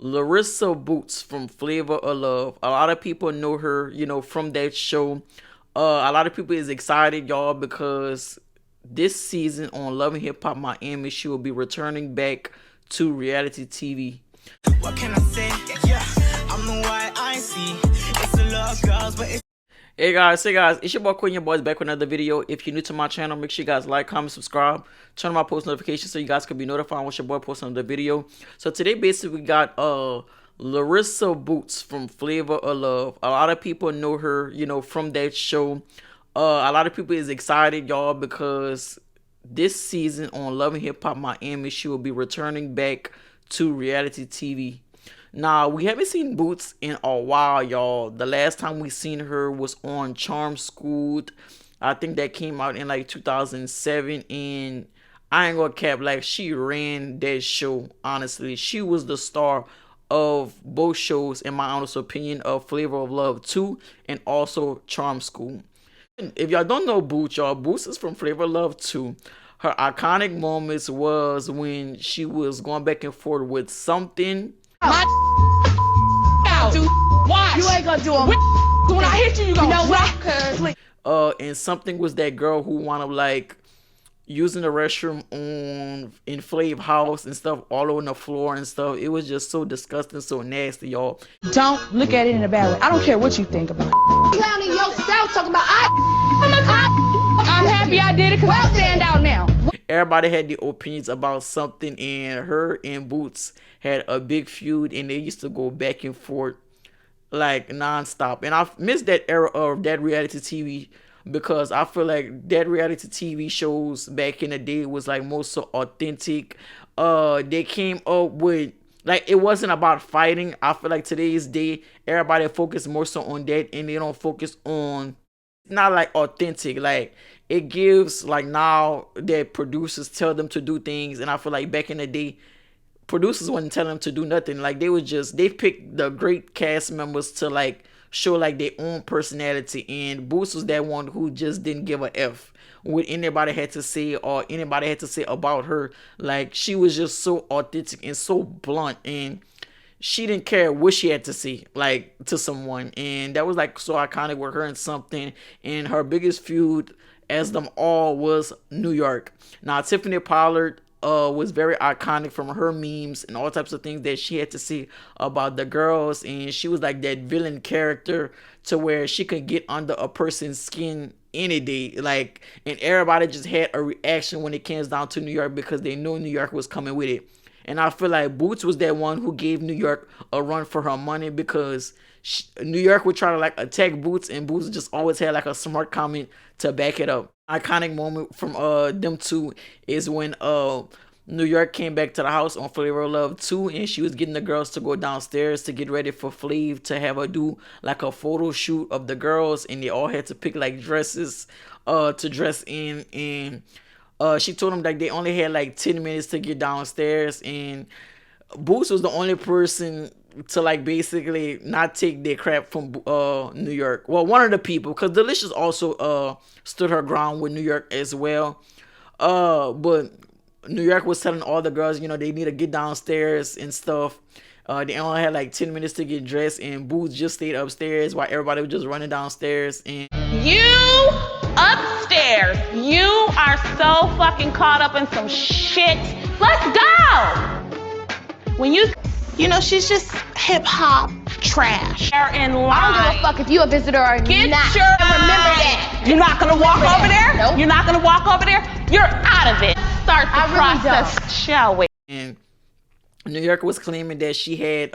Larissa Bootz from Flavor of Love. A lot of people know her, from that show. A lot of people is excited, y'all, because this season on Love and Hip Hop Miami, she will be returning back to reality TV. What can I say? Yeah, I'm the white I see. It's a lot of girls, but it's Hey guys, it's your boy Quay, your boys back with another video. If you're new to my channel, make sure you guys like, comment, subscribe, turn on my post notifications so you guys can be notified when your boy posts another video. So today basically we got Larissa Bootz from Flavor of Love. A lot of people know her, from that show. A lot of people is excited, y'all, because this season on Love and Hip Hop Miami, she will be returning back to reality TV. Now, we haven't seen Bootz in a while, y'all. The last time we seen her was on Charm Schooled. I think that came out in like 2007. And I ain't gonna cap, like, she ran that show, honestly. She was the star of both shows, in my honest opinion, of Flavor of Love 2 and also Charm School. If y'all don't know Bootz, y'all, Bootz is from Flavor of Love 2. Her iconic moments was when she was going back and forth with Something. My watch. You ain't gonna do them. When I hit you, you gonna drop. And Something was that girl who wound up like using the restroom in Flav house and stuff all over the floor and stuff. It was just so disgusting, so nasty, y'all. Don't look at it in a bad way. I don't care what you think about it. Clowning yourself, talking about I'm happy I did it because I stand out now. Everybody had their opinions about Something, and her and Bootz had a big feud, and they used to go back and forth like nonstop. And I miss that era of that reality TV because I feel like that reality TV shows back in the day was like most so authentic. They came up with, like, it wasn't about fighting. I feel like today's day everybody focus more so on that, and they don't focus on, not like authentic. Like, it gives, like, now that producers tell them to do things, and I feel like back in the day producers wouldn't tell them to do nothing. Like, they picked the great cast members to like show like their own personality, and Bootz was that one who just didn't give a F what anybody had to say or anybody had to say about her. Like, she was just so authentic and so blunt, and she didn't care what she had to say, like, to someone. And that was like so iconic with her and Something. And her biggest feud as them all was New York. Now, Tiffany Pollard was very iconic from her memes and all types of things that she had to say about the girls, and she was like that villain character to where she could get under a person's skin any day, like, and everybody just had a reaction when it came down to New York because they knew New York was coming with it. And I feel like Bootz was that one who gave New York a run for her money because New York would try to like attack Bootz, and Bootz just always had like a smart comment to back it up. Iconic moment from them two is when New York came back to the house on Flavor of Love 2, and she was getting the girls to go downstairs to get ready for Flav to have her do like a photo shoot of the girls, and they all had to pick like dresses to dress in. And she told them like they only had like 10 minutes to get downstairs, and Bootz was the only person to like basically not take their crap from New York. Well, one of the people, because Delicious also stood her ground with New York as well. But New York was telling all the girls, they need to get downstairs and stuff. They only had like 10 minutes to get dressed, and Bootz just stayed upstairs while everybody was just running downstairs. And you upstairs, you are so fucking caught up in some shit. Let's go. When she's just hip hop trash. They're in line. I don't give a fuck if you a visitor or Get not. Your Remember that. You're not gonna walk over there? Nope. You're not gonna walk over there? You're out of it. Start the process, don't. shall we? And New York was claiming that she had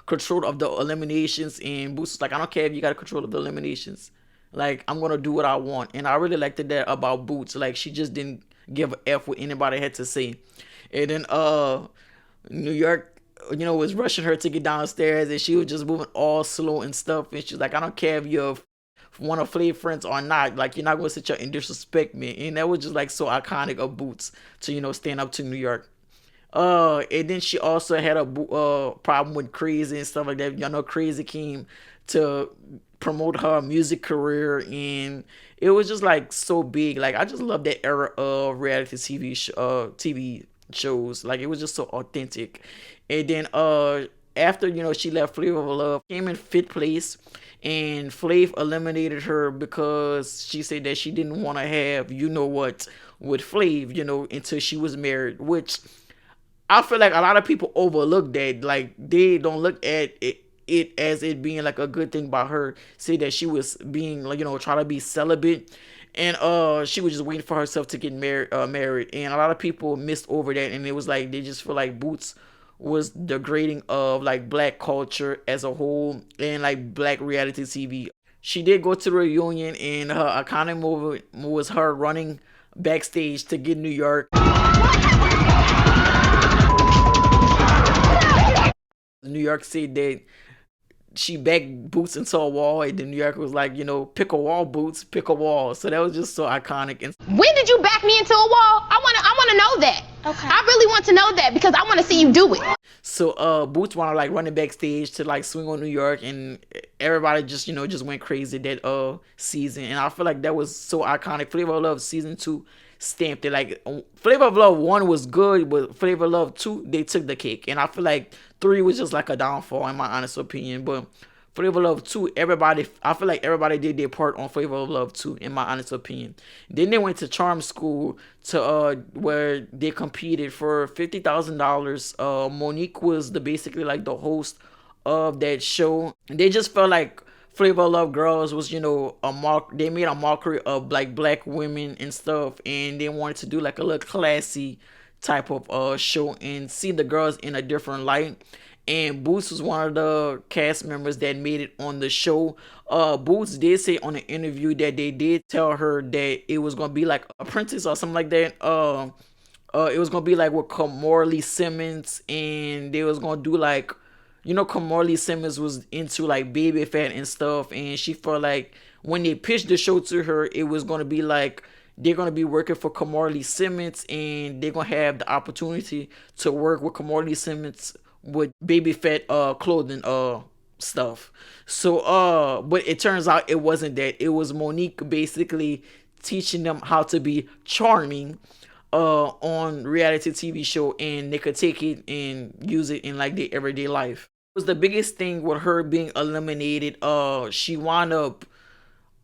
control of the eliminations, and Bootz was like, I don't care if you got control of the eliminations. Like, I'm gonna do what I want. And I really liked that about Bootz. Like, she just didn't give a F what anybody had to say. And then New York, was rushing her to get downstairs, and she was just moving all slow and stuff. And she's like, I don't care if you're one of Flav friends or not. Like, you're not going to sit here and disrespect me. And that was just like so iconic of Bootz to, stand up to New York. And then she also had a problem with Crazy and stuff like that. Crazy came to promote her music career, and it was just like so big. Like, I just love that era of reality TV shows. Like, it was just so authentic. And then after, she left Flavor of Love, came in fifth place, and Flav eliminated her because she said that she didn't want to have, what, with Flav, until she was married, which I feel like a lot of people overlook that. Like, they don't look at it as it being like a good thing by her. Say that she was being, like, trying to be celibate, and she was just waiting for herself to get married. And a lot of people missed over that, and it was like they just feel like Bootz was degrading of like black culture as a whole and like black reality TV. She did go to the reunion, and her iconic moment was her running backstage to get New York. New York said that she backed Boots into a wall, and then New York was like, pick a wall, Boots, pick a wall. So that was just so iconic. And When did you back me into a wall? I wanna know that. Okay. I really want to know that because I want to see you do it. so Boots wanted like running backstage to like swing on New York, and everybody just just went crazy that season. And I feel like that was so iconic. Flavor of Love season 2 stamped it. Like, Flavor of Love 1 was good, but Flavor of Love 2, they took the cake. And I feel like 3 was just like a downfall in my honest opinion. But Flavor of Love 2, I feel like everybody did their part on Flavor of Love 2 in my honest opinion. Then they went to Charm School to where they competed for $50,000. Monique was basically like the host of that show. They just felt like Flavor of Love Girls was, they made a mockery of like black women and stuff, and they wanted to do like a little classy type of show and see the girls in a different light. And Boots was one of the cast members that made it on the show. Boots did say on an interview that they did tell her that it was gonna be like Apprentice or something like that. It was gonna be like with Kamorley Simmons, and they was gonna do like, Kamorley Simmons was into like baby fat and stuff, and she felt like when they pitched the show to her, it was gonna be like they're gonna be working for Kamorley Simmons, and they're gonna have the opportunity to work with Kamorley Simmons with baby fat clothing stuff. So but it turns out it wasn't that. It was Monique basically teaching them how to be charming on reality TV show, and they could take it and use it in like their everyday life. It was the biggest thing with her being eliminated. She wound up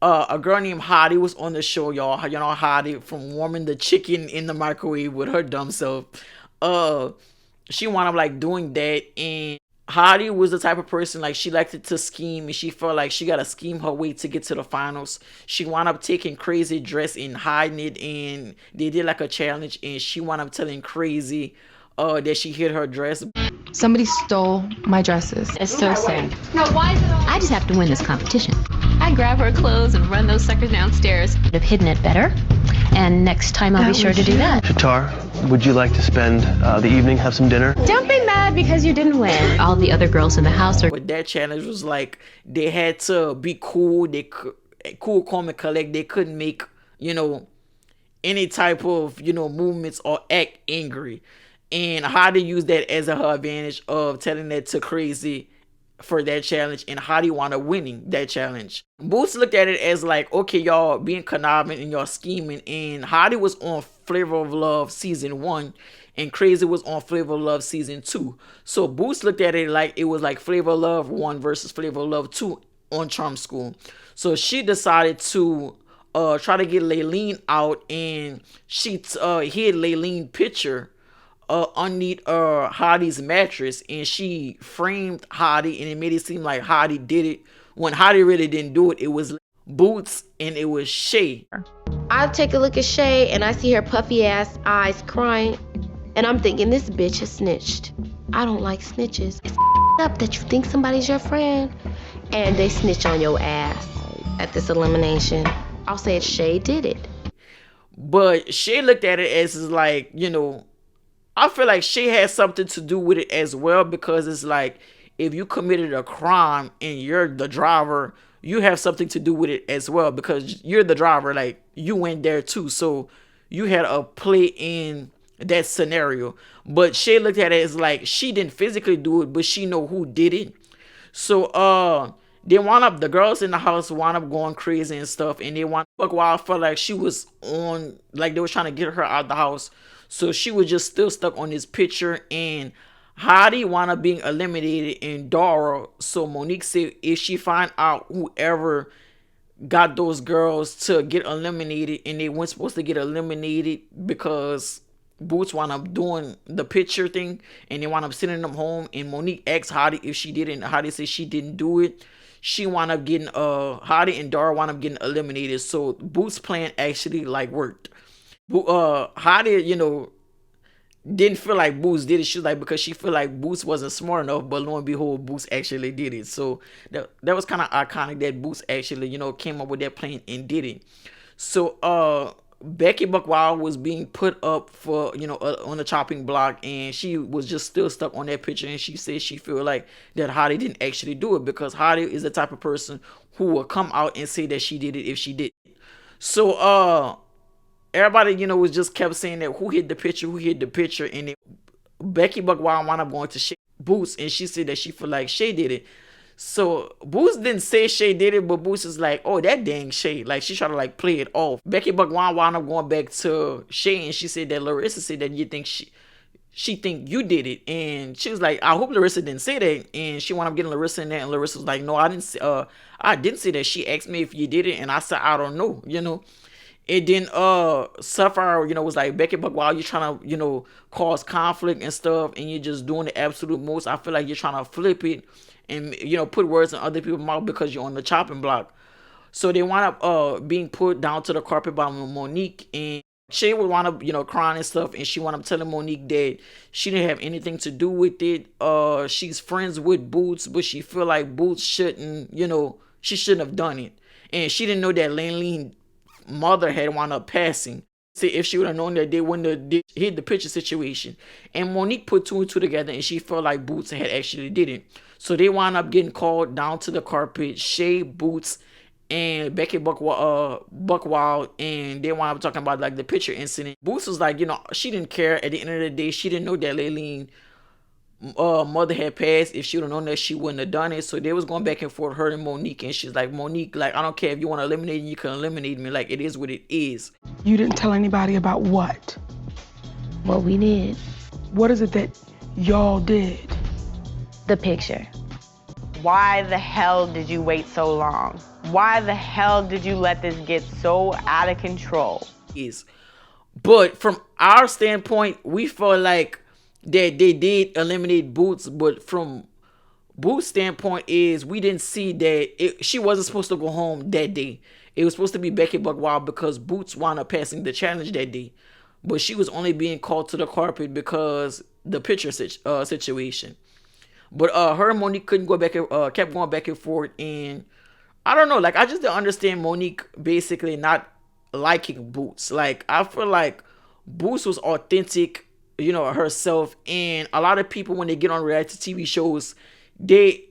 a girl named Hottie was on the show, y'all. Hottie from warming the chicken in the microwave with her dumb self. She wound up like doing that, and Hottie was the type of person like she liked to scheme, and she felt like she gotta scheme her way to get to the finals. She wound up taking Crazy dress and hiding it, and they did like a challenge, and she wound up telling Crazy that she hid her dress. Somebody stole my dresses. It's so sad. No, why is it all? I just have to win this competition. I grab her clothes and run those suckers downstairs. I'd have hidden it better, and next time I'll be sure to do that. Shatar, would you like to spend the evening, have some dinner? Don't be mad because you didn't win. All the other girls in the house are... But that challenge was like they had to be cool. They cool, calm, and collect. They couldn't make any type of movements or act angry. And how to use that as her advantage of telling that to Crazy for that challenge, and how do you want to winning that challenge. Boots looked at it as like, okay, y'all being conniving and y'all scheming, and Hottie was on Flavor of Love season 1 and Crazy was on Flavor of Love season 2. So Boots looked at it like it was like Flavor of Love 1 versus Flavor of Love 2 on Charm School. So she decided to try to get Layleen out, and she hid Layleen picture underneath Hottie's mattress, and she framed Hottie, and it made it seem like Hottie did it when Hottie really didn't do it. It was Boots and it was Shay. I take a look at Shay and I see her puffy ass eyes crying, and I'm thinking this bitch has snitched. I don't like snitches. It's up that you think somebody's your friend and they snitch on your ass at this elimination. I'll say it's Shay did it. But Shay looked at it as like, I feel like Shay has something to do with it as well, because it's like if you committed a crime and you're the driver, you have something to do with it as well, because you're the driver. Like, you went there too, so you had a play in that scenario. But Shay looked at it as like she didn't physically do it, but she know who did it. So they wound up, the girls in the house wound up going crazy and stuff, and they wound up, while I felt like she was on, like they were trying to get her out of the house. So she was just still stuck on this picture, and Hottie wound up being eliminated in Dara. So Monique said if she find out whoever got those girls to get eliminated and they weren't supposed to get eliminated because Boots wound up doing the picture thing and they wound up sending them home, and Monique asked Hottie if she did it and Hottie said she didn't do it. She wound up getting Hottie and Dara wound up getting eliminated. So Boots' plan actually like worked. Hottie, didn't feel like Boots did it. She was like, because she feel like Boots wasn't smart enough, but lo and behold, Boots actually did it. So that was kind of iconic that Boots actually, came up with that plan and did it. So Becky Buckwild was being put up for, on the chopping block, and she was just still stuck on that picture, and she said she feel like that Hottie didn't actually do it, because Hottie is the type of person who will come out and say that she did it if she did. So everybody, was just kept saying that who hit the picture, and then Becky Buckwild wound up going to Shay Boots, and she said that she feel like Shay did it. So Boots didn't say Shay did it, but Boots is like, oh, that dang Shay. Like, she tried to like play it off. Becky Buckwild wound up going back to Shay, and she said that Larissa said that you think she think you did it, and she was like, I hope Larissa didn't say that, and she wound up getting Larissa in there, and Larissa was like, no, I didn't say that. She asked me if you did it, and I said I don't know, And then Sapphire, was like, Becky Buckwild, you're trying to, cause conflict and stuff, and you're just doing the absolute most. I feel like you're trying to flip it and, put words in other people's mouth because you're on the chopping block. So they wind up being put down to the carpet by Monique, and Shay would wind up, crying and stuff, and she wound up telling Monique that she didn't have anything to do with it. She's friends with Boots, but she feel like Boots shouldn't, she shouldn't have done it. And she didn't know that Lane mother had wound up passing. See, if she would have known that, they wouldn't have hit the picture situation. And Monique put two and two together, and she felt like Boots had actually did it. So they wound up getting called down to the carpet. Shay, Boots, and Becky Buckwild, and they wound up talking about like the picture incident. Boots was like, she didn't care. At the end of the day, she didn't know that Laylene mother had passed. If she would have known that, she wouldn't have done it. So they was going back and forth, her and Monique, and she's like, Monique, like, I don't care if you want to eliminate me, you can eliminate me. Like, it is what it is. You didn't tell anybody about what? What we did. What is it that y'all did? The picture. Why the hell did you wait so long? Why the hell did you let this get so out of control? But from our standpoint, we felt like that they did eliminate Boots, but from Boots' standpoint is we didn't see that she wasn't supposed to go home that day. It was supposed to be Becky Buckwild because Boots wound up passing the challenge that day, but she was only being called to the carpet because the picture situation. But her and Monique couldn't go back, kept going back and forth, and I don't know, like, I just didn't understand Monique basically not liking Boots. Like, I feel like Boots was authentic, herself, and a lot of people, when they get on reality TV shows, they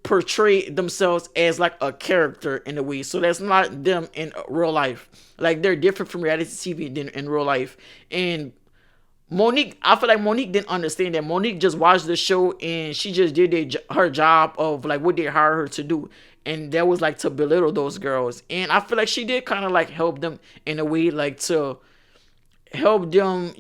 portray themselves as like a character in a way. So that's not them in real life. Like, they're different from reality TV than in real life. And Monique, I feel like Monique didn't understand that. Monique just watched the show and she just did her job of like what they hired her to do. And that was like to belittle those girls. And I feel like she did kind of like help them in a way, like to help them,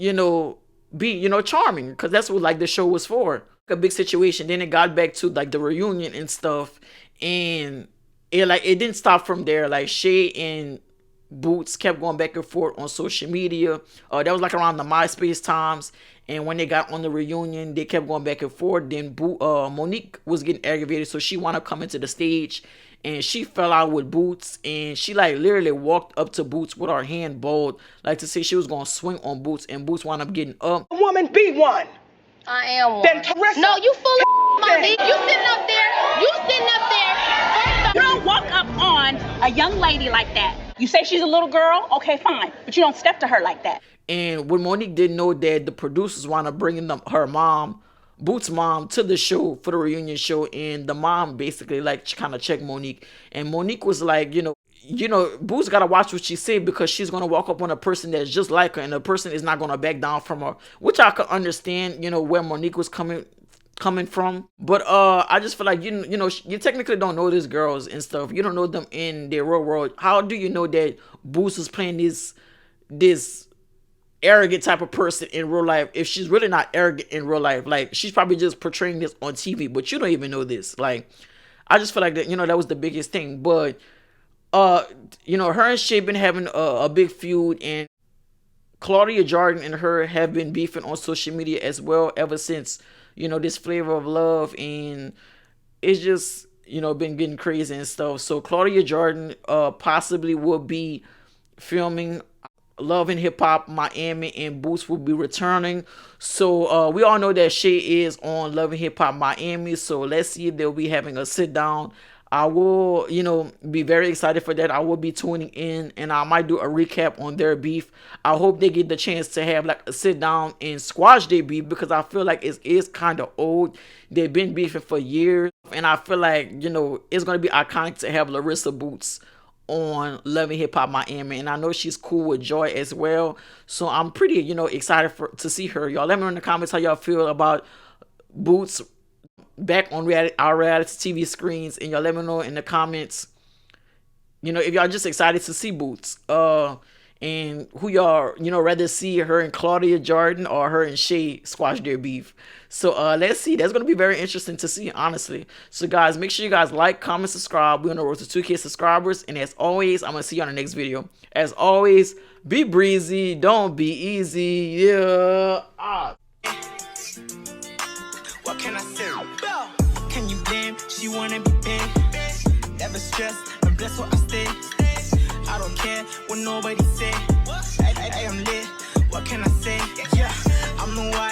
be, charming. Because that's what like the show was for. A big situation. Then it got back to like the reunion and stuff. And it didn't stop from there. Like, Shay and Boots kept going back and forth on social media. That was like around the MySpace times, and when they got on the reunion, they kept going back and forth. Then Monique was getting aggravated, so she wanted to come into the stage, and she fell out with Boots, and she like literally walked up to Boots with her hand balled, like to say she was gonna swing on Boots, and Boots wound up getting up. A woman be one. I am one. Then Teresa. No, you full of Monique. You sitting up there. You don't walk up on a young lady like that. You say she's a little girl, okay, fine, but you don't step to her like that. And when Monique didn't know that the producers wound up bringing her mom, Boots' mom, to the show for the reunion show, and the mom basically like kind of checked Monique, and Monique was like, Boots gotta watch what she say, because she's gonna walk up on a person that's just like her, and the person is not gonna back down from her, which I could understand, where Monique was coming from. But I just feel like you technically don't know these girls and stuff. You don't know them in their real world. How do you know that Boots was playing this arrogant type of person in real life, if she's really not arrogant in real life. Like, she's probably just portraying this on TV, but you don't even know this. Like, I just feel like that, that was the biggest thing. But her and Shay been having a big feud, and Claudia Jordan and her have been beefing on social media as well ever since, this Flavor of Love, and it's just, been getting crazy and stuff. So Claudia Jordan possibly will be filming Love and Hip Hop Miami, and Bootz will be returning. So we all know that Shay is on Love and Hip Hop Miami, so let's see if they'll be having a sit down. I will, be very excited for that. I will be tuning in, and I might do a recap on their beef. I hope they get the chance to have like a sit down and squash their beef, because I feel like it is kind of old. They've been beefing for years, and I feel like, it's going to be iconic to have Larissa Bootz on Love and Hip Hop Miami, and I know she's cool with Joy as well. So I'm pretty, excited to see her. Y'all let me know in the comments how y'all feel about Bootz back on our reality TV screens, and y'all let me know in the comments, if y'all just excited to see Bootz, and who y'all, rather see her and Claudia Jordan or her and Shay squash their beef. So let's see. That's going to be very interesting to see, honestly. So guys, make sure you guys like, comment, subscribe. We're on the road to 2K subscribers, and as always, I'm going to see you on the next video. As always, be breezy, don't be easy. Yeah. What can I say? Can you blame? She wanna be paid. Never stress, I'm blessed where I stay. I don't care what nobody say. I am lit. What can I say? Yeah, I'm the one.